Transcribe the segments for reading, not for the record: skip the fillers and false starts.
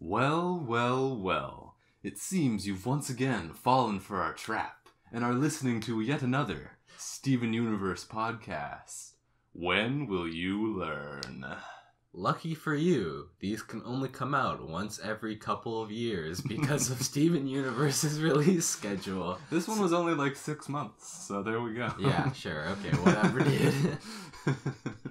Well, well, well. It seems you've once again fallen for our trap and are listening to yet another Steven Universe podcast. When will you learn? Lucky for you, these can only come out once every couple of years because of Steven Universe's release schedule. This one was only like 6 months, so there we go. Yeah, sure, okay, whatever, dude.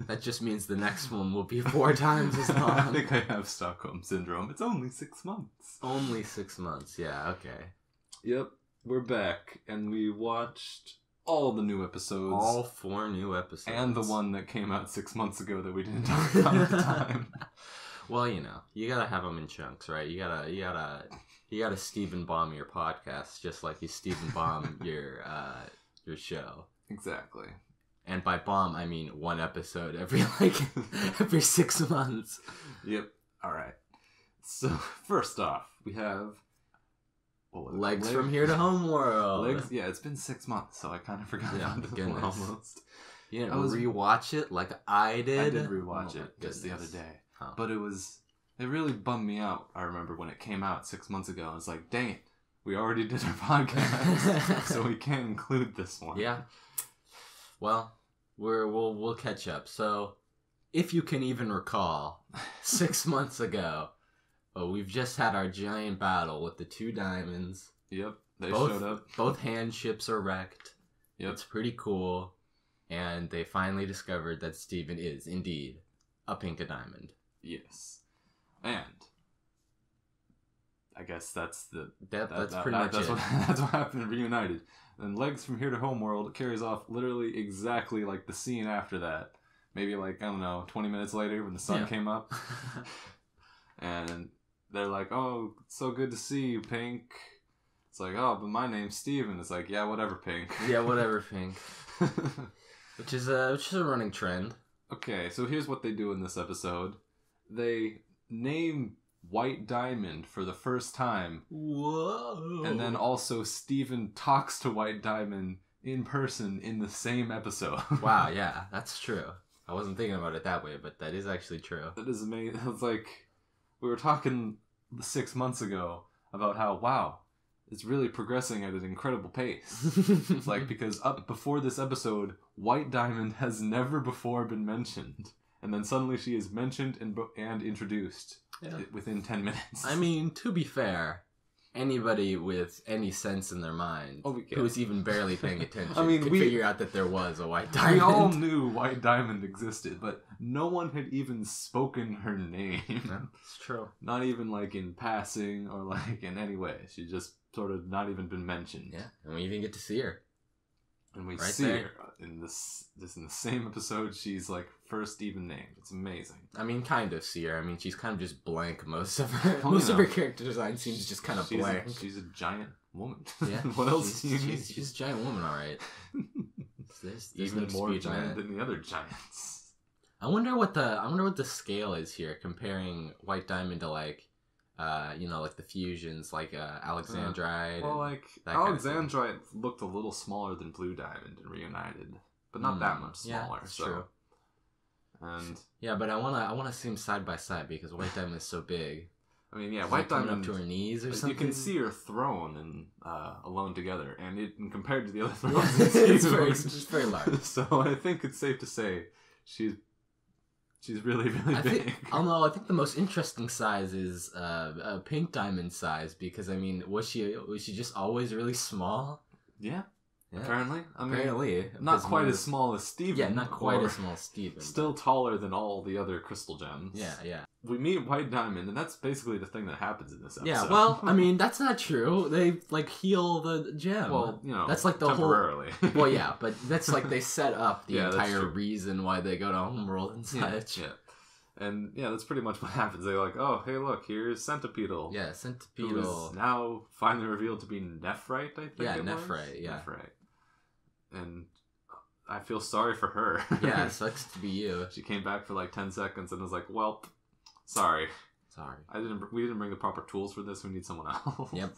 That just means the next one will be 4 times as long. I think I have Stockholm Syndrome. It's only 6 months. Only 6 months, yeah, okay. Yep, we're back, and we watched all the new episodes. All 4 new episodes. And the one that came out 6 months ago that we didn't talk about at the time. Well, you know, you gotta have them in chunks, right? You gotta Stephen Bomb your podcast just like you Stephen Bomb your show. Exactly. And by bomb, I mean 1 episode every 6 months. Yep. All right. So first off, we have Legs from Here to Homeworld. Legs. Yeah, it's been 6 months, so I kind of forgot about this one almost. You didn't rewatch it like I did. I did rewatch it just the other day, but it really bummed me out. I remember when it came out 6 months ago. I was like, dang it, we already did our podcast, so we can't include this one. Yeah. Well, we'll catch up. So, if you can even recall, 6 months ago, we've just had our giant battle with the 2 diamonds. Yep, they showed up. Both hand ships are wrecked. Yep. It's pretty cool. And they finally discovered that Steven is, indeed, a pink diamond. Yes. And I guess that's pretty much it. That's what happened in Reunited. And Legs from Here to Homeworld carries off literally exactly like the scene after that. Maybe like, I don't know, 20 minutes later when the sun came up. And they're like, oh, so good to see you, Pink. It's like, oh, but my name's Steven. It's like, yeah, whatever, Pink. Yeah, whatever, Pink. Which is a running trend. Okay, so here's what they do in this episode. They name White Diamond for the first time. Whoa. And then also Steven talks to White Diamond in person in the same episode. Wow, yeah, that's true. I wasn't thinking about it that way, but that is actually true. That is amazing. It's like, we were talking 6 months ago about how, wow, it's really progressing at an incredible pace. It's like, because up before this episode, White Diamond has never before been mentioned. And then suddenly she is mentioned and introduced within 10 minutes. I mean, to be fair, anybody with any sense in their mind who was even barely paying attention could figure out that there was a White Diamond. We all knew White Diamond existed, but no one had even spoken her name. Yeah, it's true. Not even like in passing or like in any way. She just sort of not even been mentioned. Yeah, and we even get to see her. And we see her in this in the same episode. She's like first even named. It's amazing. I mean, kind of see her. I mean, she's kind of just blank. Most of her character design seems just kind of blank. She's a giant woman. Yeah. What else do you need? She's a giant woman, all right. There's even more giant than the other giants. I wonder what the scale is here, comparing White Diamond to like the fusions, like Alexandrite. Well, like Alexandrite looked a little smaller than Blue Diamond in Reunited, but not that much smaller. Yeah, that's true. And yeah, but I wanna see them side by side because White Diamond is so big. I mean, yeah, White Diamond up to her knees or something. You can see her throne and alone together, and compared to the other thrones, it's very large. So I think it's safe to say she's really, really big. I think the most interesting size is a Pink Diamond size, because I mean, was she just always really small? Yeah. Apparently. Apparently. Not quite as small as Steven. Yeah, not quite as small as Steven. Still taller than all the other crystal gems. Yeah. We meet White Diamond, and that's basically the thing that happens in this episode. Yeah, well, I mean, that's not true. They, like, heal the gem. Well, that's like the temporarily. Well, yeah, but that's like they set up the entire reason why they go to Homeworld and such. Yeah. And, yeah, that's pretty much what happens. They're like, oh, hey, look, here's Centipedal. Yeah, Centipedal. Who is now finally revealed to be Nephrite, I think. Yeah, Nephrite, yeah. Nephrite. And I feel sorry for her. Yeah, it sucks to be you. She came back for like 10 seconds and was like, well, sorry. We didn't bring the proper tools for this. We need someone else. Yep.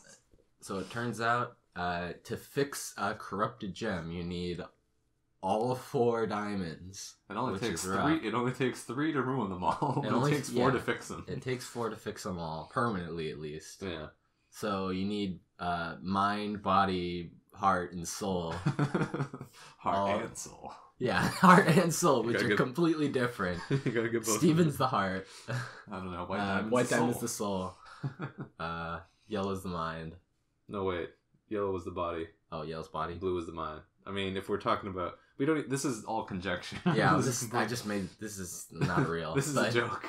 So it turns out to fix a corrupted gem, you need all 4 diamonds. It only which takes is 3. rough. It only takes 3 to ruin them all. It only takes 4 to fix them. It takes 4 to fix them all, permanently at least. Yeah. So you need mind, body, heart, and soul. Heart and soul. Yeah, heart and soul, which are completely different. You gotta get both. Steven's the heart. I don't know. White Diamond's the soul. Yellow's the mind. No, wait. Yellow was the body. Oh, yellow's body. Blue was the mind. I mean, if we're talking about, we don't. This is all conjecture. Yeah, this is not real. This is a joke.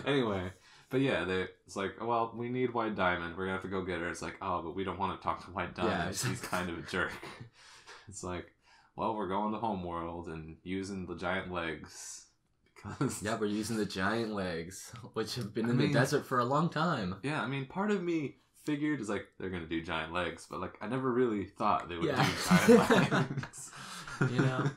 Anyway, but yeah, it's like, well, we need White Diamond. We're gonna have to go get her. It's like, oh, but we don't want to talk to White Diamond. Yeah, he's kind of a jerk. It's like, well, we're going to Homeworld and using the giant legs because. Yeah, we're using the giant legs, which have been in the desert for a long time. Yeah, I mean, part of me figured is like they're gonna do giant legs, but like I never really thought they would do giant legs. You know,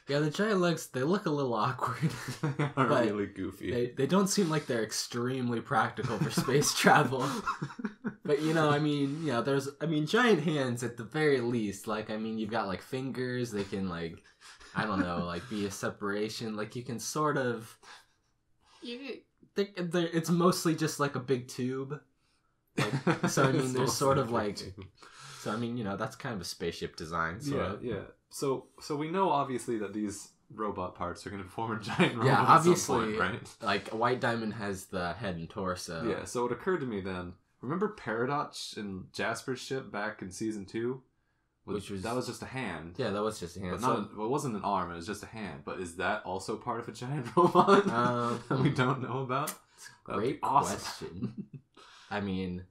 yeah, the giant legs, they look a little awkward. They are really goofy. They don't seem like they're extremely practical for space travel. But giant hands at the very least. Like, I mean, you've got like fingers. They can like, I don't know, like be a separation. Like you can sort of. It's mostly just like a big tube. Like, so I mean, there's sort of like. So I mean, that's kind of a spaceship design. So. Yeah. So we know obviously that these robot parts are going to form a giant robot. Yeah, obviously, at some point, right? Like White Diamond has the head and torso. Yeah. So it occurred to me then. Remember Paradox and Jasper's ship back in season 2? That was just a hand. Yeah, that was just a hand. But it wasn't an arm. It was just a hand. But is that also part of a giant robot that we don't know about? Great question. I mean,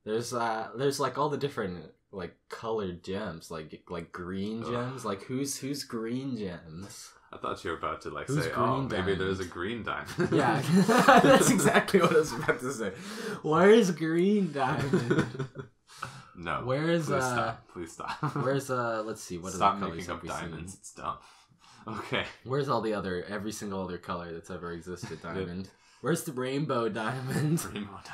there's like all the different like colored gems, like green gems. Like who's green gems? I thought you were about to Who's say, Green maybe Diamond? There's a green diamond. Yeah, that's exactly what I was about to say. Where's Green Diamond? No. Where's Please stop. Where's let's see, what stop other colors making have up we diamonds? seen? It's dumb. Okay. Where's every single other color that's ever existed diamond? Where's the rainbow diamond? Rainbow diamond.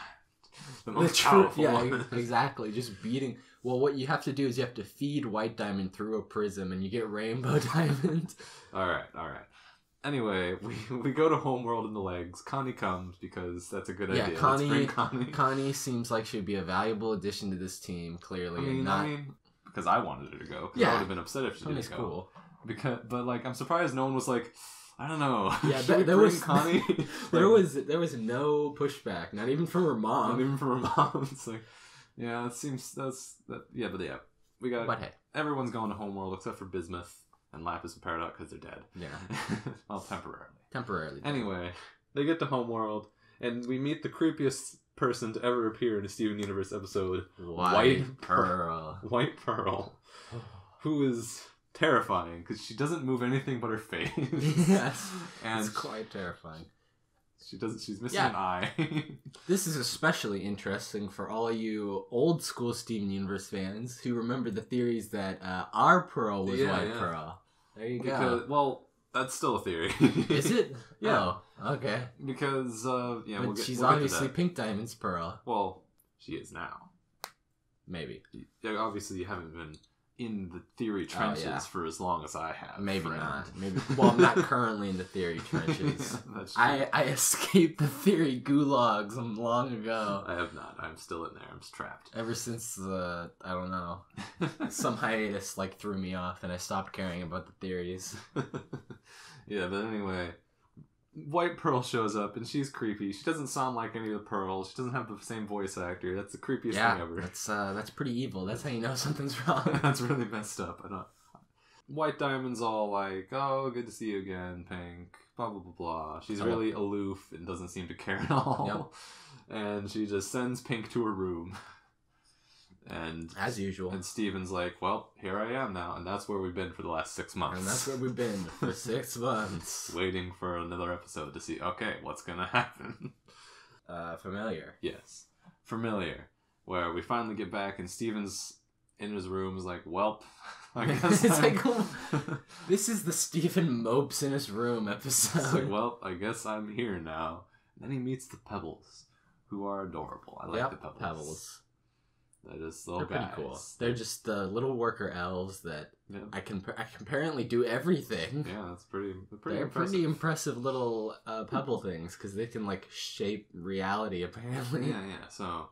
The most powerful one. Exactly. Just beating. Well, what you have to do is you have to feed White Diamond through a prism, and you get Rainbow Diamond. All right. Anyway, we go to Homeworld in the legs. Connie comes because that's a good idea. Connie seems like she'd be a valuable addition to this team. Clearly, I mean, because I wanted her to go. Yeah, I would have been upset if she didn't go. Cool. But like, I'm surprised no one was like, I don't know. Yeah, there was Connie. there was no pushback, not even from her mom. Not even from her mom. It's like. Yeah, it seems yeah, but yeah, we got. But hey, everyone's going to Homeworld except for Bismuth and Lapis and Paradox because they're dead. Yeah, well, temporarily. Temporarily. Anyway, they get to Homeworld and we meet the creepiest person to ever appear in a Steven Universe episode, White Pearl. White Pearl, who is terrifying because she doesn't move anything but her face. Yes, and it's quite terrifying. She's missing an eye. This is especially interesting for all you old school Steven Universe fans who remember the theories that our Pearl was White Pearl. There you go. Well, that's still a theory. Is it? Yeah. Oh, okay. Because, but she's obviously Pink Diamond's Pearl. Well, she is now. Maybe. Yeah, obviously you haven't been in the theory trenches for as long as I have. Maybe not. Maybe. Well, I'm not currently in the theory trenches. That's true. I escaped the theory gulags long ago. I have not. I'm still in there. I'm trapped. Ever since I don't know, some hiatus like threw me off, and I stopped caring about the theories. Yeah, but anyway, White Pearl shows up and she's creepy. She doesn't sound like any of the Pearls. She doesn't have the same voice actor. That's the creepiest thing ever. That's pretty evil. That's how you know something's wrong. That's really messed up. White Diamond's all like, "Oh, good to see you again, Pink." Blah blah blah blah. She's really aloof and doesn't seem to care at all. Yep. And she just sends Pink to her room. And as usual. And Steven's like, well, here I am now. And that's where we've been for the last 6 months. And that's where we've been for 6 months. Waiting for another episode to see, okay, what's going to happen? Familiar. Yes. Familiar. Where we finally get back and Steven's in his room is like, welp. I guess it's like, this is the Steven mopes in his room episode. It's like, well, I guess I'm here now. And then he meets the Pebbles, who are adorable. I like the Pebbles. They're just little They're guys. pretty cool. They're just the little worker elves that Yeah. I can apparently do everything. Yeah, that's pretty They're impressive. pretty impressive little pebble things because they can like shape reality apparently. Yeah. So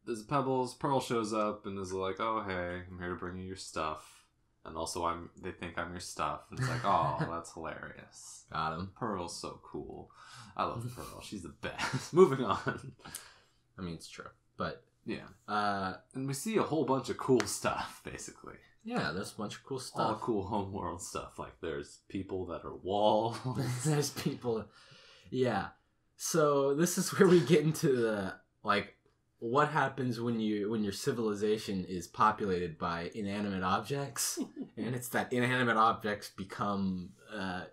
there's pebbles. Pearl shows up and is like, "Oh hey, I'm here to bring you your stuff." And also, they think I'm your stuff. And it's like, "Oh, that's hilarious." Got him. Pearl's so cool. I love Pearl. She's the best. Moving on. I mean, it's true, but Yeah. And we see a whole bunch of cool stuff, basically. yeah, there's a bunch of cool All stuff. cool homeworld stuff. Like there's people that are walls. There's people. Yeah. So this is where we get into the like what happens when your civilization is populated by inanimate objects, and it's that inanimate objects become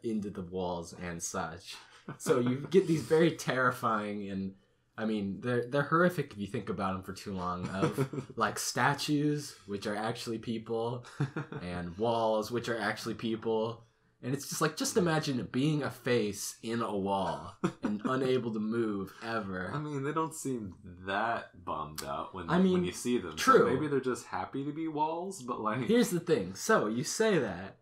into the walls and such. So you get these very terrifying and I mean they're horrific if you think about them for too long. Of like statues, which are actually people, and walls, which are actually people. And it's just like, just imagine being a face in a wall and unable to move ever. I mean, they don't seem that bummed out when you see them. True. So maybe they're just happy to be walls, but like... Here's the thing. So, you say that.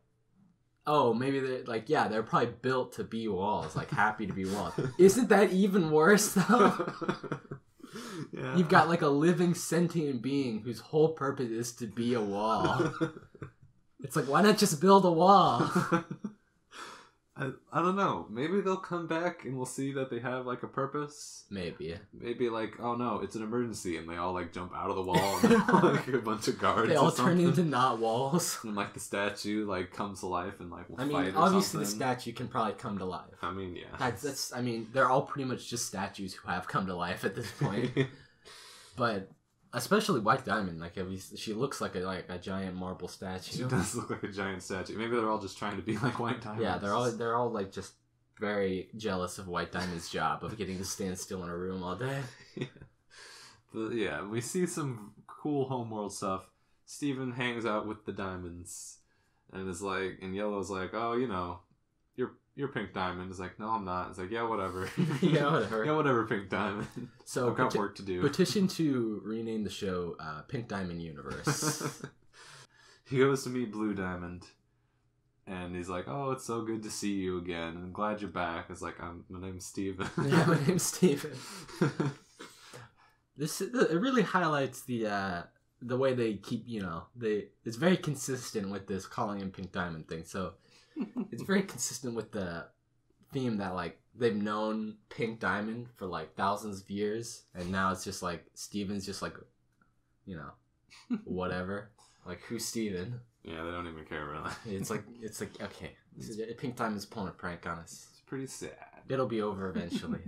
Oh, maybe they're like, yeah, they're probably built to be walls, like happy to be walls. Isn't that even worse, though? Yeah. You've got like a living sentient being whose whole purpose is to be a wall. It's like, why not just build a wall? I don't know. Maybe they'll come back and we'll see that they have like a purpose. Maybe. Maybe like, oh no, it's an emergency, and they all like jump out of the wall and like a bunch of guards. They all or something. turn into not walls. And like the statue like comes to life and like will I fight mean, or obviously the something. statue can probably come to life. I mean, yeah. That's. I mean, they're all pretty much just statues who have come to life at this point. But especially White Diamond, like she looks like a giant marble statue. She does look like a giant statue. Maybe they're all just trying to be like White Diamond. Yeah, they're all like just very jealous of White Diamond's job of getting to stand still in a room all day. Yeah, we see some cool homeworld stuff. Steven hangs out with the diamonds and is like, and Yellow's like, oh, you know, you're Pink Diamond. It's like, no, I'm not. It's like, yeah, whatever. Yeah, whatever. Yeah, whatever, Pink Diamond. So I've got work to do. Petition to rename the show Pink Diamond Universe. He goes to meet Blue Diamond. And he's like, oh, it's so good to see you again. I'm glad you're back. It's like, my name's Steven. Yeah, my name's Steven. It really highlights the way they keep, it's very consistent with this calling him Pink Diamond thing. So it's very consistent with the theme that like they've known Pink Diamond for like thousands of years, and now it's just like Steven's just like, whatever. Like, who's Steven? Yeah, they don't even care really. It's like okay, Pink Diamond's pulling a prank on us. It's pretty sad. It'll be over eventually.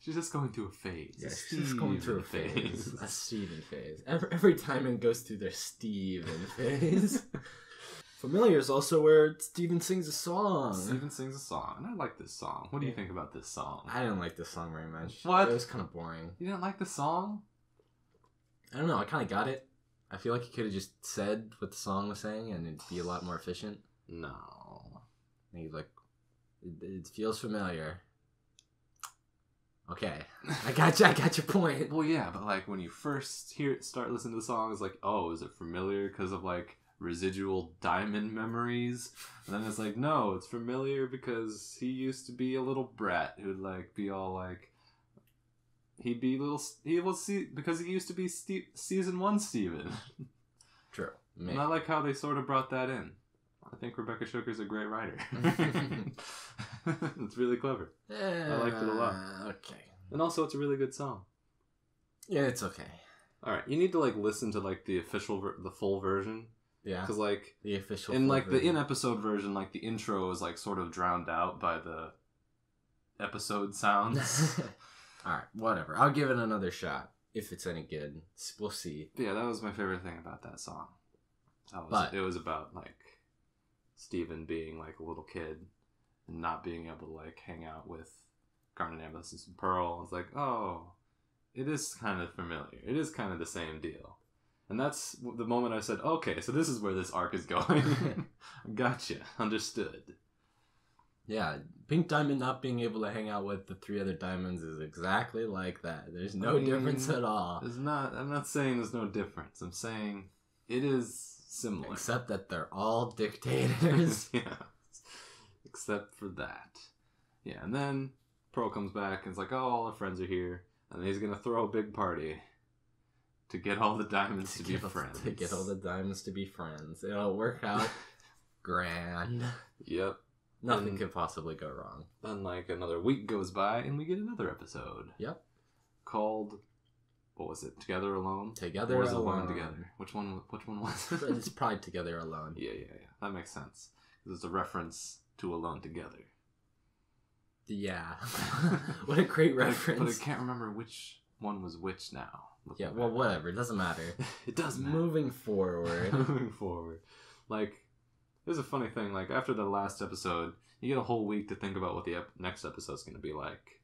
She's just going through a phase. Yeah, she's just going through a phase. A Steven phase. Every Diamond goes through their Steven phase. Familiar is also where Steven sings a song. Steven sings a song, and I like this song. What do you think about this song? I didn't like this song very much. What? It was kind of boring. You didn't like the song? I don't know. I kind of got it. I feel like he could have just said what the song was saying, and it'd be a lot more efficient. No. And he's like, it feels familiar. Okay, I got your point. Well, yeah, but like when you first start listening to the song, it's like, oh, is it familiar because of like residual Diamond memories? And then it's like, no, it's familiar because he used to be a little brat who'd like be all like, because he used to be season 1 Steven. True. And I like how they sort of brought that in. I think Rebecca Sugar's a great writer. It's really clever. I liked it a lot. Okay. And also, it's a really good song. Yeah, it's okay. All right, you need to like listen to like the full version. Yeah. Because like the official. In like the in-episode version, like the intro is like sort of drowned out by the episode sounds. All right, whatever. I'll give it another shot if it's any good. We'll see. Yeah, that was my favorite thing about that song. It was about like Steven being like a little kid and not being able to like hang out with Garnet, Amethyst, and Pearl. It's like, oh, it is kind of familiar. It is kind of the same deal. And that's the moment I said, okay, so this is where this arc is going. Gotcha. Understood. Yeah, Pink Diamond not being able to hang out with the 3 other diamonds is exactly like that. There's no difference at all. I'm not saying there's no difference. I'm saying it is similar. Except that they're all dictators. Yeah. Except for that. Yeah, and then Pearl comes back and it's like, oh, all our friends are here. And he's going to throw a big party to get all the diamonds to be friends. To get all the diamonds to be friends. It'll work out grand. Yep. Nothing could possibly go wrong. Then, like, another week goes by, and we get another episode. Yep. Called, what was it? Together Alone? Together or was Alone. Alone Together? Which one was it? It's probably Together Alone. Yeah. That makes sense. It's a reference to Alone Together. Yeah. What a great reference. But I can't remember which one was which now. Yeah, well, whatever. It doesn't matter. It does matter. Moving forward. Like, there's a funny thing. Like, after the last episode, you get a whole week to think about what the next episode's going to be like.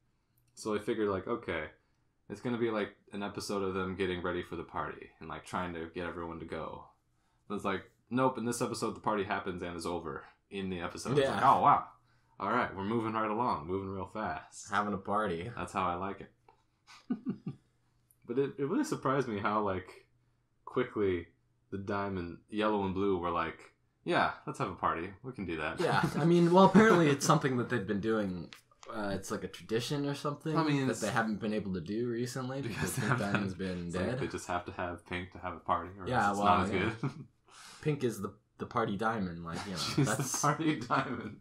So I figured, like, okay, it's going to be like an episode of them getting ready for the party and, like, trying to get everyone to go. But it's like, nope, in this episode, the party happens and is over in the episode. Yeah. It's like, oh, wow. All right, we're moving right along, moving real fast. Having a party. That's how I like it. But it really surprised me how, like, quickly the diamond, yellow and blue were like, yeah, let's have a party. We can do that. Yeah, I mean, well, apparently it's something that they've been doing. It's like a tradition or something that they haven't been able to do recently because Pink Diamond's been dead. Like they just have to have Pink to have a party, or yeah, else it's not as good. Pink is the party diamond, like, you know. She's the party diamond.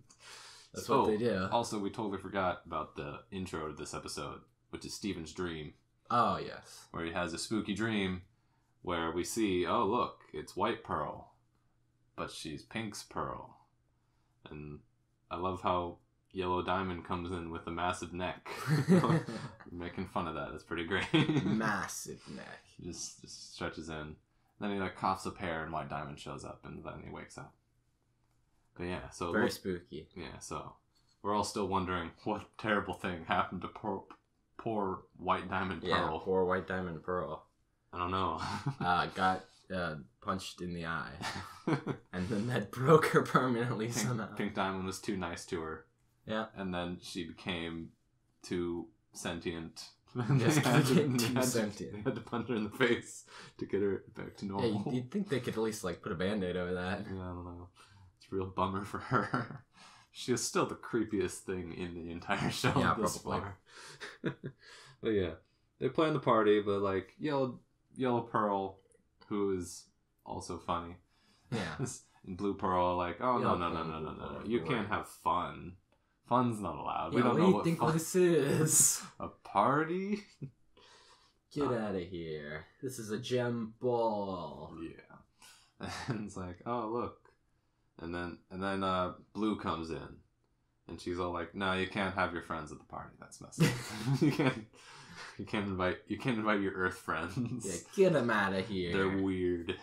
That's what they do. Also, we totally forgot about the intro to this episode, which is Steven's dream. Oh, yes. Where he has a spooky dream where we see, oh, look, it's White Pearl, but she's Pink's Pearl. And I love how Yellow Diamond comes in with a massive neck. Making fun of that. That's pretty great. Massive neck. Just stretches in. Then he, like, coughs up hair and White Diamond shows up and then he wakes up. But yeah, so... Very spooky. Yeah, so we're all still wondering what terrible thing happened to poor White Diamond Pearl. Yeah, poor White Diamond Pearl. I don't know. Got punched in the eye. And then that broke her permanently somehow. Pink Diamond was too nice to her. Yeah. And then she became too sentient. Just they sentient. had to punch her in the face to get her back to normal. Yeah, you'd think they could at least, like, put a Band-Aid over that. Yeah, I don't know. It's a real bummer for her. She is still the creepiest thing in the entire show. Yeah, this probably. far. But yeah, they plan the party, but, like, Yellow Pearl, who is also funny. Yeah. And Blue Pearl, like, oh, no. You can't have fun. Fun's not allowed. We don't know what think this is? A party? Get out of here. This is a gem ball. Yeah. And it's like, oh, look. And then Blue comes in. And she's all like, no, you can't have your friends at the party. That's messed up. You can't invite your Earth friends. Yeah, get them out of here. They're weird.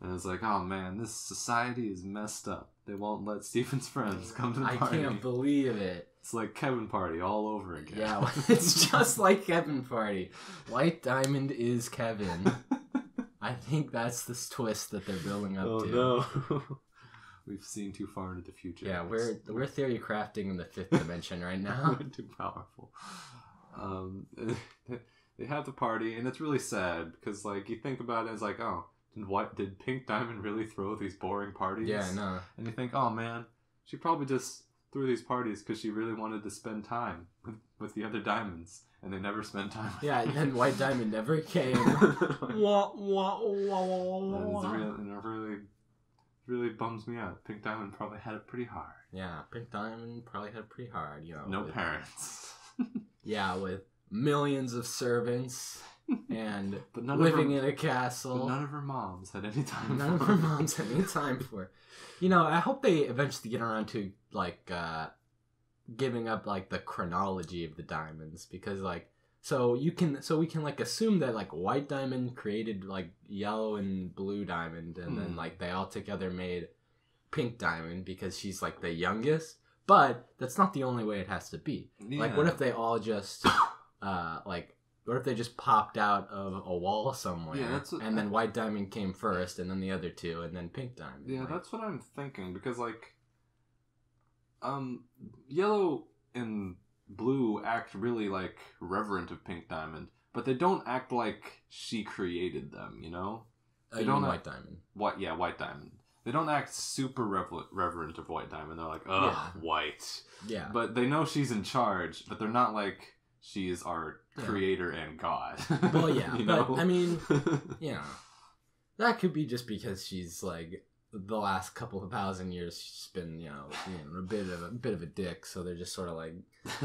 And it's like, oh man, this society is messed up. They won't let Steven's friends come to the party. I can't believe it. It's like Kevin Party all over again. Yeah, it's just like Kevin Party. White Diamond is Kevin. I think that's the twist that they're building up to. Oh no. We've seen too far into the future. Yeah, we're theory crafting in the 5th dimension right now. We're too powerful. They have the party, and it's really sad because, like, you think about it, it's like, oh, did Pink Diamond really throw these boring parties? Yeah, I know. And you think, oh man, she probably just threw these parties because she really wanted to spend time with the other diamonds, and they never spent time with Yeah, and then White Diamond never came. Wah, wah, wah, wah, wah. And it really bums me out. Pink Diamond probably had it pretty hard. Yeah, Pink Diamond probably had it pretty hard, you know. No parents. Yeah, with millions of servants and but living in a castle. But none of her moms had any time None of her moms had any time for her. You know, I hope they eventually get around to, like, giving up, like, the chronology of the diamonds. Because, like, so we can, like, assume that, like, White Diamond created, like, Yellow and Blue Diamond. And then, like, they all together made Pink Diamond because she's, like, the youngest. But that's not the only way it has to be. Yeah. Like, what if they all just, what if they just popped out of a wall somewhere, and then White Diamond came first, and then the other two, and then Pink Diamond? Yeah, that's what I'm thinking, because, like, Yellow and Blue act really, like, reverent of Pink Diamond, but they don't act like she created them, you know? They don't White Diamond. White Diamond. They don't act super reverent of White Diamond. They're like, ugh, Yeah. White. Yeah. But they know she's in charge, but they're not like, she is our creator and God. Well, yeah, you but, know? I mean, that could be just because she's, like, the last couple of 1,000 years she's been, a bit of a dick, so they're just sort of, like,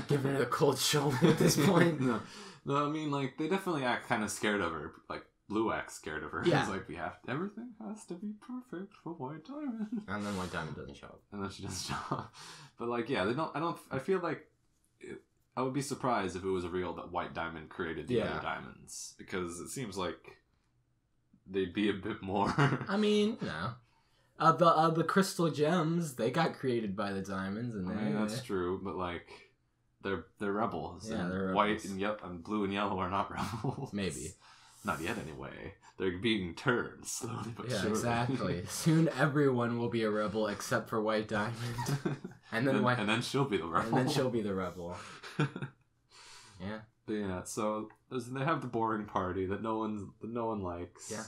giving her the cold shoulder at this point. No, I mean, like, they definitely act kind of scared of her. Like, Blue acts scared of her. Yeah. It's like, everything has to be perfect for White Diamond. And then White Diamond doesn't show up. And then she doesn't show up. But, like, yeah, I feel like I would be surprised if it was real that White Diamond created the other diamonds. Because it seems like they'd be a bit more... I mean, the crystal gems, they got created by the diamonds. And that's true, but, like, they're rebels. Yeah, and they're White rebels. and Blue and Yellow are not rebels. Maybe. Not yet, anyway. They're being turned slowly but surely. Exactly. Soon everyone will be a rebel except for White Diamond. And then she'll be the rebel. Yeah. But yeah, so they have the boring party that no one likes. Yeah.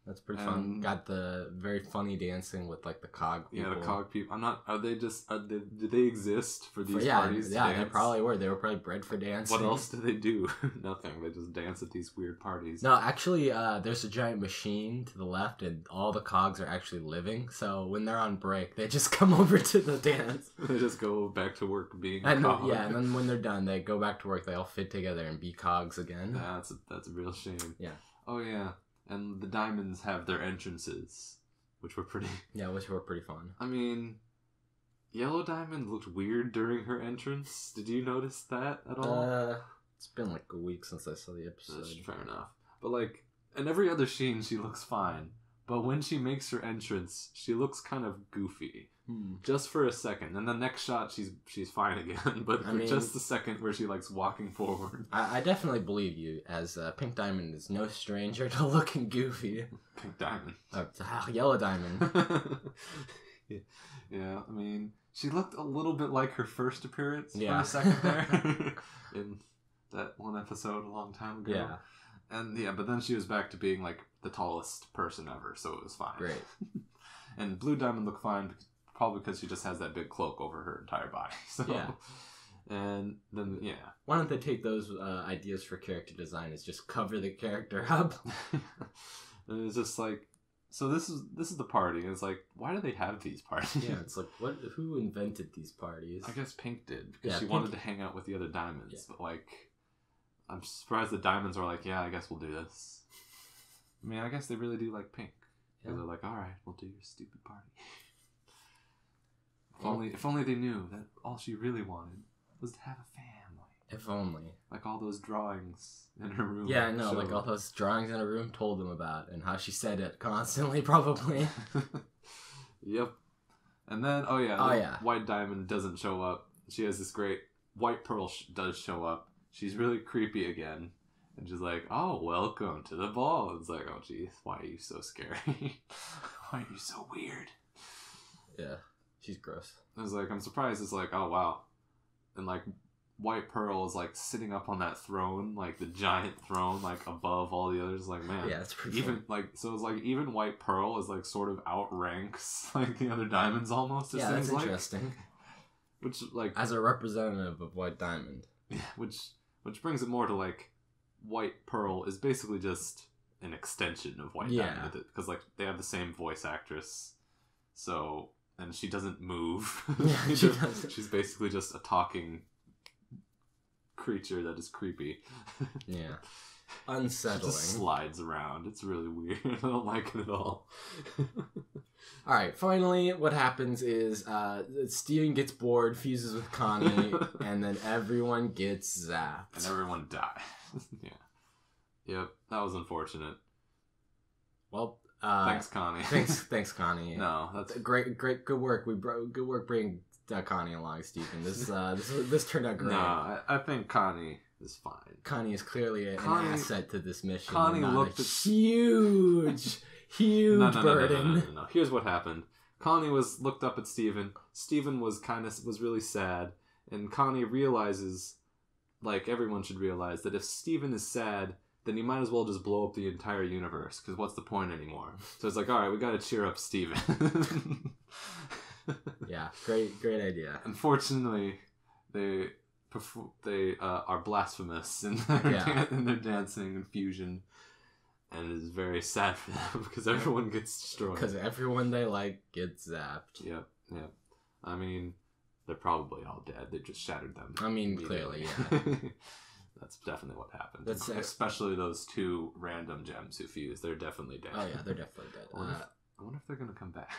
That's pretty fun. Got the very funny dancing with, like, the cog people. Yeah, the cog people. Do they exist for these parties? Yeah, they probably were. They were probably bred for dancing. What else do they do? Nothing. They just dance at these weird parties. No, actually, there's a giant machine to the left, and all the cogs are actually living. So when they're on break, they just come over to the dance. They just go back to work being and cog. and then when they're done, they go back to work. They all fit together and be cogs again. That's a real shame. Yeah. Oh, yeah. And the diamonds have their entrances, which were pretty... Yeah, which were pretty fun. I mean, Yellow Diamond looked weird during her entrance. Did you notice that at all? It's been like a week since I saw the episode. That's fair enough. But, like, in every other scene, she looks fine. But when she makes her entrance, she looks kind of goofy. Just for a second. And the next shot, she's fine again. But just the second where she likes walking forward. I definitely believe you, as Pink Diamond is no stranger to looking goofy. Pink Diamond. Yellow Diamond. Yeah, I mean, she looked a little bit like her first appearance for Yeah. a second there. In that one episode a long time ago. Yeah. And yeah, but then she was back to being like the tallest person ever, so it was fine. Great. And Blue Diamond looked fine, probably because she just has that big cloak over her entire body. So, Yeah. And then, yeah. Why don't they take those ideas for character design is just cover the character up? And it's just like, so this is the party. And it's like, why do they have these parties? Yeah, it's like, who invented these parties? I guess Pink did, because she Pink wanted to hang out with the other diamonds. Yeah. But, like, I'm surprised the diamonds are like, yeah, I guess we'll do this. I mean, I guess they really do like Pink. Because they're like, alright, we'll do your stupid party. If only they knew that all she really wanted was to have a family. If only. Like all those drawings in her room. Yeah, I know, like all those drawings in her room told them about, and how she said it constantly, probably. Yep. And then, White Diamond doesn't show up. She has this great... White Pearl does show up. She's really creepy again. And she's like, oh, welcome to the ball. It's like, oh, geez, why are you so scary? Why are you so weird? Yeah, she's gross. I was like, I'm surprised. It's like, oh, wow. And, like, White Pearl is, like, sitting up on that throne, like, the giant throne, like, above all the others. Like, man. Yeah, it's pretty even fun. like, so it's like, even White Pearl is, like, sort of outranks, like, the other diamonds almost. Yeah, that's interesting. Which, like... As a representative of White Diamond. Yeah, which brings it more to, like, White Pearl is basically just an extension of White Diamond. Because, like, they have the same voice actress. So... And she doesn't move. Yeah, she doesn't. She's basically just a talking creature that is creepy. Yeah. Unsettling. She just slides around. It's really weird. I don't like it at all. Alright, finally, what happens is Steven gets bored, fuses with Connie, and then everyone gets zapped. And everyone dies. Yeah. Yep, that was unfortunate. Well, thanks, Connie. Thanks, Connie. No, that's great, good work. Good work bringing Connie along, Stephen. This turned out great. No, I think Connie is fine. Connie is clearly an asset to this mission. Connie not looked a huge burden. No. Here's what happened. Connie looked up at Steven. Steven was really sad, and Connie realizes, like everyone should realize, that if Steven is sad, then you might as well just blow up the entire universe, because what's the point anymore? So it's like, all right, we got to cheer up Steven. Yeah, great idea. Unfortunately, they are blasphemous in their dancing and fusion, and it is very sad for them because everyone gets destroyed. Because everyone they like gets zapped. Yep. I mean, they're probably all dead. They just shattered them. I mean, clearly, yeah. That's definitely what happened. That's especially those two random gems who fused. They're definitely dead. Oh yeah, they're definitely dead. I wonder if they're gonna come back.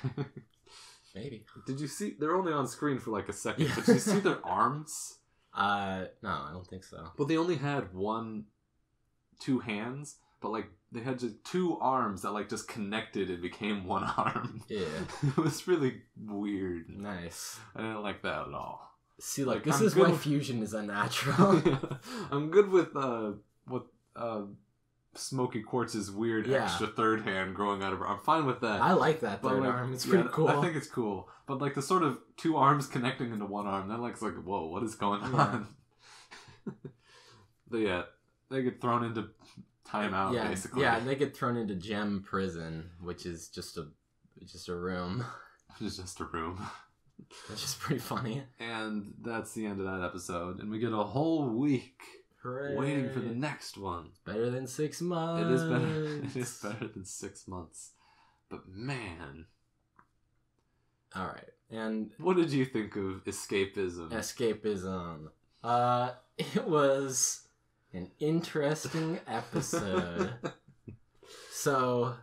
Maybe. Did you see? They're only on screen for like a second, but did you see their arms? No, I don't think so. Well, they only had two hands, but like they had just two arms that like just connected and became one arm. Yeah. It was really weird. Nice. I didn't like that at all. See, like this is why fusion is unnatural. I'm good with Smoky Quartz's weird extra third hand growing out of her. I'm fine with that. I like that third arm. It's pretty cool. I think it's cool. But like the sort of two arms connecting into one arm, then like it's like, whoa, what is going on? But yeah, they get thrown into timeout basically. Yeah, they get thrown into gem prison, which is just a room. It's just a room. Which is pretty funny. And that's the end of that episode. And we get a whole week Hooray. Waiting for the next one. Better than 6 months. It is better than 6 months. But man. Alright. And what did you think of Escapism? Escapism. It was an interesting episode. So,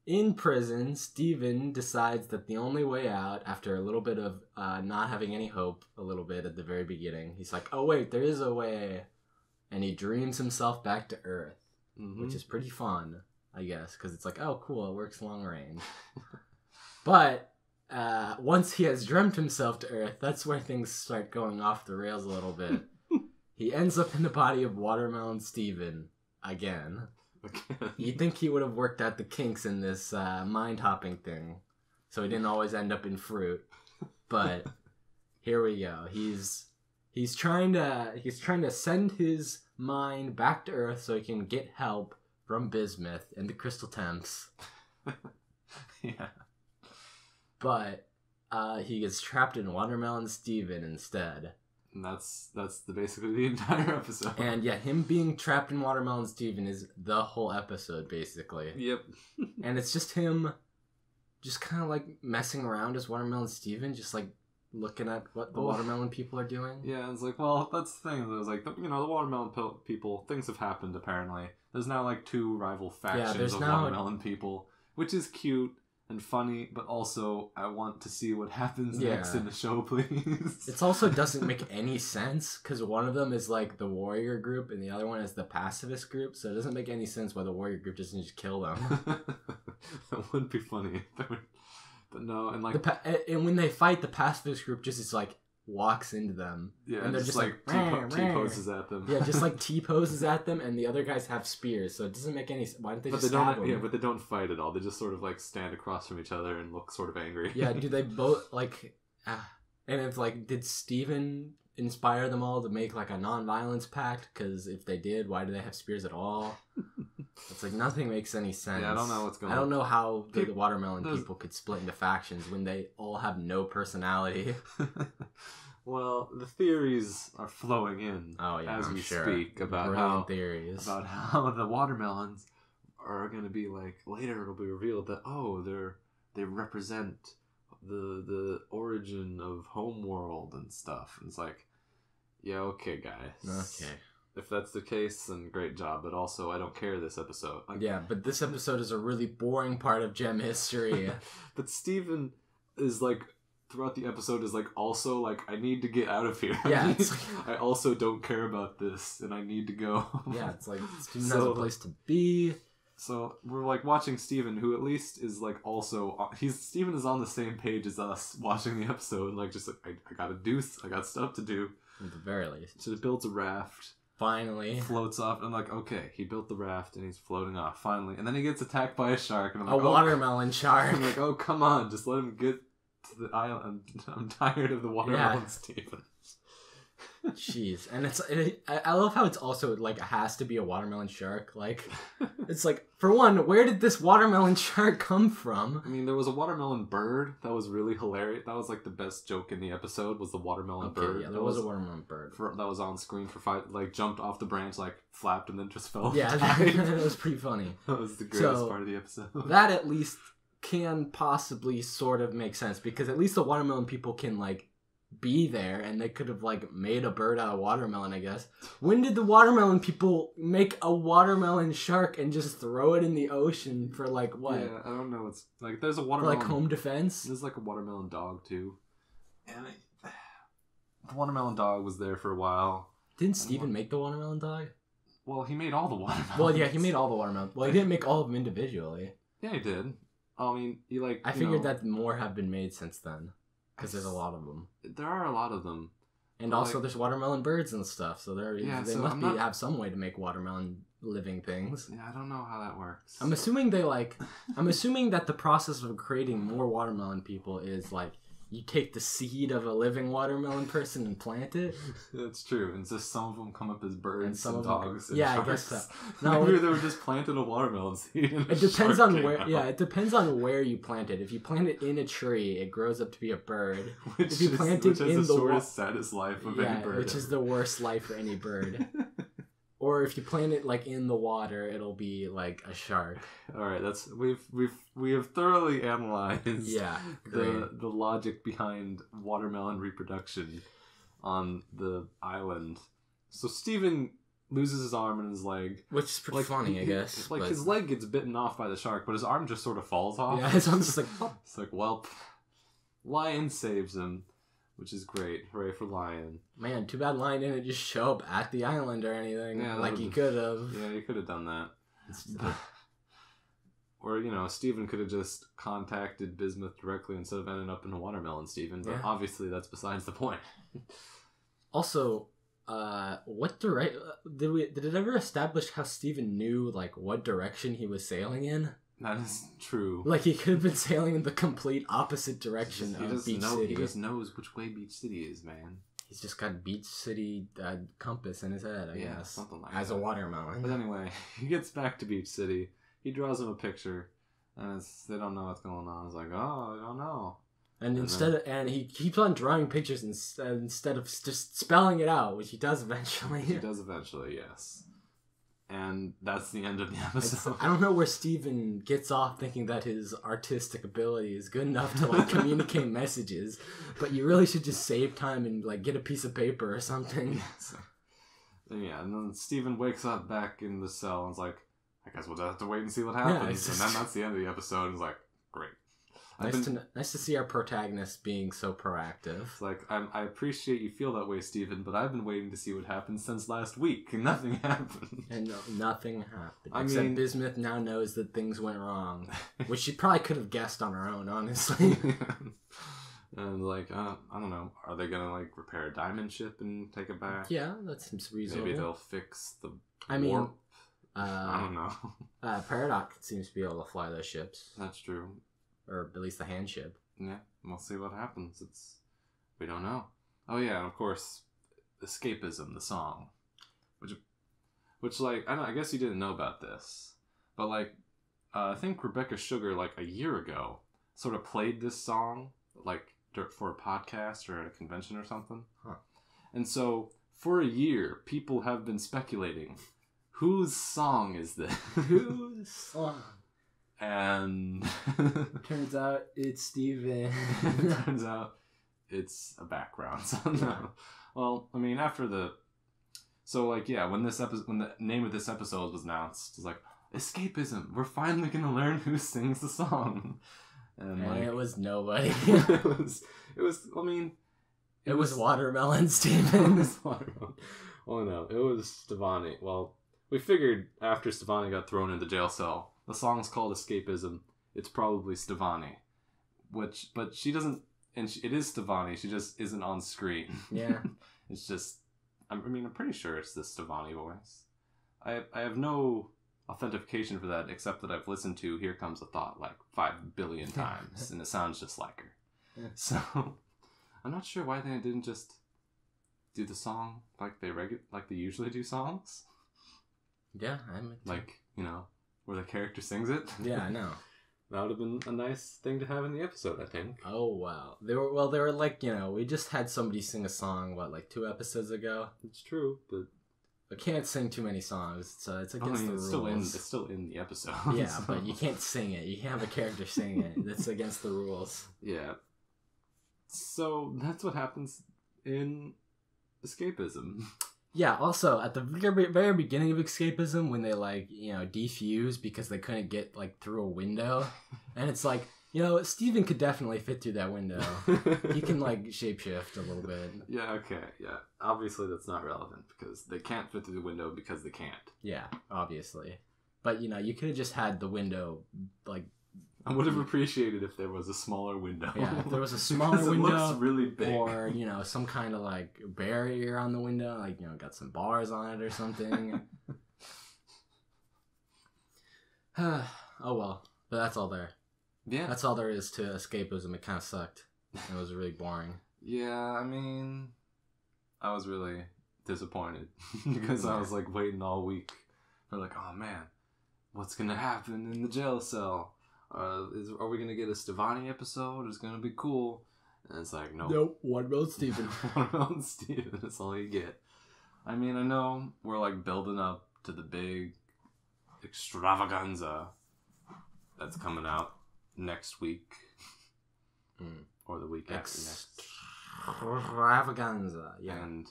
in prison, Steven decides that the only way out, after a little bit of not having any hope, a little bit at the very beginning, he's like, oh wait, there is a way. And he dreams himself back to Earth, which is pretty fun, I guess, because it's like, oh cool, it works long range. But once he has dreamt himself to Earth, that's where things start going off the rails a little bit. He ends up in the body of Watermelon Steven again. You'd think he would have worked out the kinks in this mind-hopping thing, so he didn't always end up in fruit. But here we go. He's trying to send his mind back to Earth so he can get help from Bismuth and the Crystal Temps. Yeah. But he gets trapped in Watermelon Steven instead. And that's basically the entire episode. And yeah, him being trapped in Watermelon Steven is the whole episode, basically. Yep. And it's just him just kind of like messing around as Watermelon Steven, just like looking at what the watermelon people are doing. Yeah, it's like, well, that's the thing. It was like, the watermelon people, things have happened apparently. There's now like 2 rival factions of watermelon people, which is cute and funny, but also I want to see what happens next in the show, please. It also doesn't make any sense, because one of them is like the warrior group and the other one is the pacifist group, so it doesn't make any sense why the warrior group doesn't just kill them. That would be funny. But no, and like... and when they fight, the pacifist group just is like, walks into them. Yeah, and they're just like T-poses at them. Yeah, just like T-poses at them, and the other guys have spears, so it doesn't make any sense. Why don't they just stab them? Yeah, but they don't fight at all. They just sort of like stand across from each other and look sort of angry. Yeah, do they both like... and if like, did Steven inspire them all to make like a non-violence pact? Because if they did, why do they have spears at all? It's like nothing makes any sense. Yeah, I don't know what's going on. I don't know how the watermelon people could split into factions when they all have no personality. Well, the theories are flowing in as we speak about how the watermelons are going to be like, later it'll be revealed that they represent the origin of Homeworld and stuff. And it's like, yeah, okay, guys. Okay. If that's the case, then great job. But also, I don't care this episode. Yeah, but this episode is a really boring part of gem history. But Steven is like, throughout the episode, is like, also like, I need to get out of here. Yeah. I also don't care about this, and I need to go. Yeah, it's like, Steven has a place to be. So we're like watching Steven, who at least is like also Steven is on the same page as us watching the episode, like just like I got stuff to do. At the very least. So it builds a raft. Finally. Floats off. And like, okay, he built the raft and he's floating off, finally. And then he gets attacked by a shark. And I'm like, watermelon shark. I'm like, oh, come on. Just let him get to the island. I'm tired of the watermelon, Steven. Jeez. And I love how it's also, like, it has to be a watermelon shark. Like, it's like, for one, where did this watermelon shark come from? I mean, there was a watermelon bird that was really hilarious. That was, like, the best joke in the episode, was the watermelon bird. Yeah, there was a watermelon bird. That was on screen for 5, like, jumped off the branch, like, flapped, and then just fell. Yeah, that was pretty funny. That was the greatest part of the episode. That, at least, can possibly sort of make sense, because at least the watermelon people can, like, be there, and they could have, like, made a bird out of watermelon, I guess. When did the watermelon people make a watermelon shark and just throw it in the ocean for, like, what? Yeah, I don't know. It's like, there's a watermelon, for, like, home defense. There's like a watermelon dog too, and the watermelon dog was there for a while. Didn't Steven make the watermelon dog? Well, he made all the watermelons. Well, yeah, he made all the watermelon. Well, he didn't make all of them individually. Yeah, he did. I mean, he, like, I figured that more have been made since then. Because there's a lot of them. There are a lot of them. And also, like, there's watermelon birds and stuff, so they so must have some way to make watermelon living things. Yeah, I don't know how that works. I'm assuming I'm assuming that the process of creating more watermelon people is, like, you take the seed of a living watermelon person and plant it. That's true. And just some of them come up as birds and some dogs. And yeah, sharks. I guess so. No, maybe they were just planting a watermelon seed. And it depends on where. Out. Yeah, it depends on where you plant it. If you plant it in a tree, it grows up to be a bird. If you plant it in the water, saddest life of any bird. Which is the worst life for any bird. Or if you plant it, like, in the water, it'll be like a shark. All right, we have thoroughly analyzed the logic behind watermelon reproduction on the island. So Steven loses his arm and his leg, which is pretty funny, I guess. Like, his leg gets bitten off by the shark, but his arm just sort of falls off. Yeah, his arm's just like, oh. It's like, well, Lion saves him. Which is great. Hooray for Lion. Man, too bad Lion didn't just show up at the island or anything. Yeah, like he could have. Yeah, he could have done that. Or, Steven could have just contacted Bismuth directly instead of ending up in a watermelon, Steven. But obviously that's besides the point. Also, did it ever establish how Steven knew, like, what direction he was sailing in? That is true. Like, he could have been sailing in the complete opposite direction of Beach City. He just knows which way Beach City is, man. He's just got Beach City compass in his head, I guess. Something like as that. a watermelon. But anyway, he gets back to Beach City. He draws him a picture, and they don't know what's going on. It's like, oh, I don't know. And he keeps on drawing pictures instead of just spelling it out, which he does eventually. He does eventually, yes. And that's the end of the episode. I don't know where Steven gets off thinking that his artistic ability is good enough to, like, communicate messages, but you really should just save time and, like, get a piece of paper or something. Yeah, and then Steven wakes up back in the cell and is like, I guess we'll have to wait and see what happens. And then that's the end of the episode, and it's like, great. Nice to see our protagonist being so proactive. It's like, I appreciate you feel that way, Steven, but I've been waiting to see what happens since last week, and nothing happened. And nothing happened. Except Bismuth now knows that things went wrong, which she probably could have guessed on her own, honestly. And, like, I don't know, are they gonna, like, repair a diamond ship and take it back? Yeah, that seems reasonable. Maybe they'll fix the warp. I don't know. Paradox seems to be able to fly those ships. That's true. Or at least the hand ship. Yeah, we'll see what happens. We don't know. Oh yeah, and of course, Escapism, the song, which like I guess you didn't know about this, but like I think Rebecca Sugar, like, a year ago, sort of played this song, like, for a podcast or at a convention or something. Huh. And so for a year, people have been speculating, whose song is this? Whose song? And turns out it's Steven. Turns out it's a background song. No. Well, I mean, when the name of this episode was announced, it's like, Escapism. We're finally gonna learn who sings the song. And like, it was nobody. it was Watermelon Steven. It was Watermelon. Oh no, it was Stevani. Well, we figured after Stevani got thrown into jail cell, the song's called Escapism. It's probably Stevani, but she doesn't, and it is Stevani. She just isn't on screen. Yeah, it's just I mean, I'm pretty sure it's the Stevani voice. I have no authentication for that except that I've listened to Here Comes a Thought like 5 billion times, and it sounds just like her. Yeah. So I'm not sure why they didn't just do the song like they usually do songs. Yeah, I mean, like, you know, where the character sings it. Yeah, I know. That would have been a nice thing to have in the episode, I think. Oh wow, they were like, you know, we just had somebody sing a song like 2 episodes ago. It's true, but I can't sing too many songs, so it's against the rules. It's still in the episode. Yeah, so. but you can't sing it. You can't have a character sing it. That's against the rules. Yeah. So that's what happens in Escapism. Yeah, also, at the very beginning of Escapism, when they, like, you know, defuse because they couldn't get, like, through a window, and it's like, you know, Steven could definitely fit through that window. He can, like, shapeshift a little bit. Yeah, okay, yeah. Obviously that's not relevant, because they can't fit through the window because they can't. Yeah, obviously. But, you know, you could have just had the window, like... I would have appreciated if there was a smaller window. Yeah, if there was a smaller window. It looks really big. Or, you know, some kind of, like, barrier on the window. Like, you know, got some bars on it or something. Oh, well. But that's all there. Yeah. That's all there is to Escapism. It kind of sucked. It was really boring. Yeah, I mean... I was really disappointed. Because I was, like, waiting all week for, like, oh, man, what's gonna happen in the jail cell? Are we gonna get a Stevani episode? It's gonna be cool. And it's like, nope. Watermelon Steven. Watermelon Steven, that's all you get. I mean, I know we're like building up to the big extravaganza that's coming out next week. Or the week after next. Extravaganza, yeah. And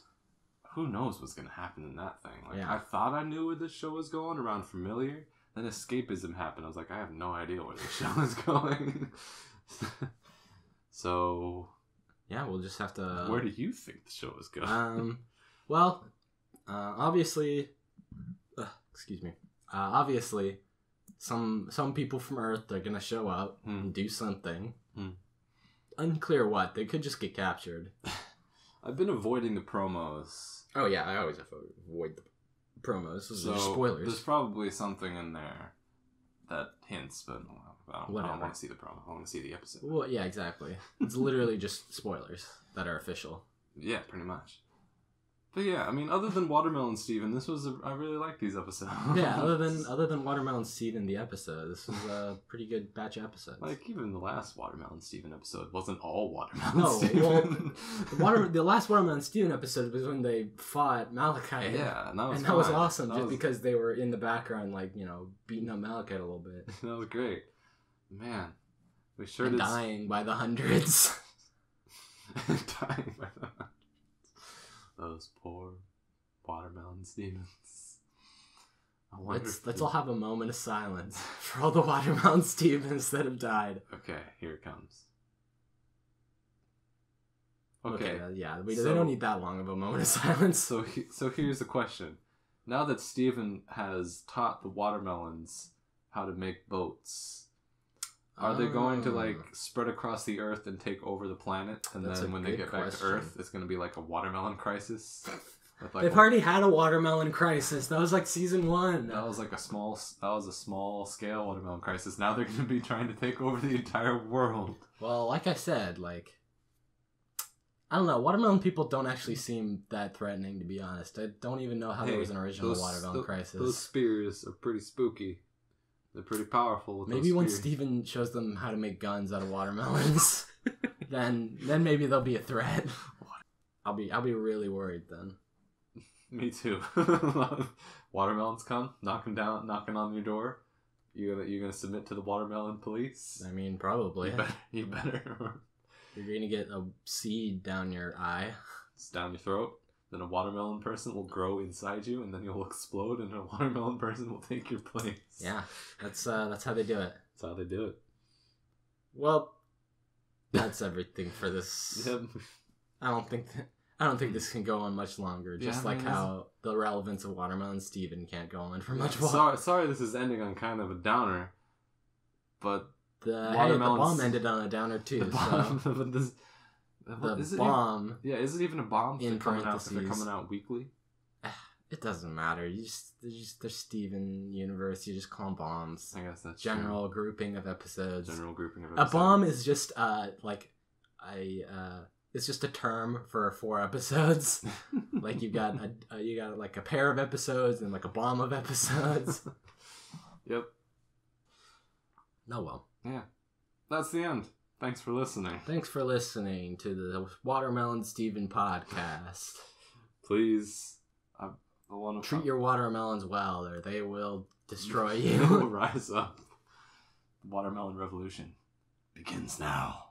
who knows what's gonna happen in that thing. Like, yeah. I thought I knew where this show was going, around Familiar. Then Escapism happened. I was like, I have no idea where the show is going. So... yeah, we'll just have to... where do you think the show is going? Well, obviously... excuse me. Obviously, some people from Earth are going to show up and do something. Unclear what. They could just get captured. I've been avoiding the promos. Oh, yeah, I always avoid the promos. Those are spoilers. There's probably something in there that hints, but I don't want to see the promo. I want to see the episode. Well, yeah, exactly. It's literally just spoilers that are official. Yeah, pretty much. But yeah, I mean, other than Watermelon Steven, I really like these episodes. Yeah, other than Watermelon Steven, the episode, this was a pretty good batch of episodes. Like, even the last Watermelon Steven episode wasn't all Watermelon Steven. Well, the last Watermelon Steven episode was when they fought Malachite. Yeah, and that was awesome, because they were in the background, like, you know, beating up Malachite a little bit. That was great. Man, we sure and did... dying by the hundreds. Dying by the hundreds. Those poor Watermelon Stevens. Let's all have a moment of silence for all the Watermelon Stevens that have died. Okay, here it comes. Okay, they don't need that long of a moment of silence. So here's the question. Now that Steven has taught the watermelons how to make boats, are they going to, like, spread across the earth and take over the planet? And then when they get back to Earth, it's going to be like a watermelon crisis? They've already had a watermelon crisis. That was like season 1. That was a small scale watermelon crisis. Now they're going to be trying to take over the entire world. Well, like I said, like, I don't know. Watermelon people don't actually seem that threatening, to be honest. I don't even know how there was an original watermelon crisis. Those spears are pretty spooky. They're pretty powerful with maybe when Steven shows them how to make guns out of watermelons, then maybe they'll be a threat. I'll be really worried then. Me too. Watermelons come, knocking on your door. You gonna submit to the watermelon police? I mean, probably. You better. You're gonna get a seed down your eye. It's down your throat. Then a watermelon person will grow inside you, and then you'll explode, and a watermelon person will take your place. Yeah, that's how they do it. That's how they do it. Well, that's everything for this. Yep. I don't think this can go on much longer. Just how the relevance of Watermelon Steven can't go on for much longer. Sorry, this is ending on kind of a downer, but the bomb ended on a downer too. But The bomb. Is it even a bomb? In if they're coming out weekly? It doesn't matter. They're Steven Universe. You just call them bombs. I guess that's general grouping of episodes. A A bomb is just it's just a term for 4 episodes. Like you got like a pair of episodes and like a bomb of episodes. Yep. Oh well. Yeah. That's the end. Thanks for listening. Thanks for listening to the Watermelon Steven podcast. Please, I want to treat your watermelons well, or they will destroy They will you. rise up. The watermelon revolution begins now.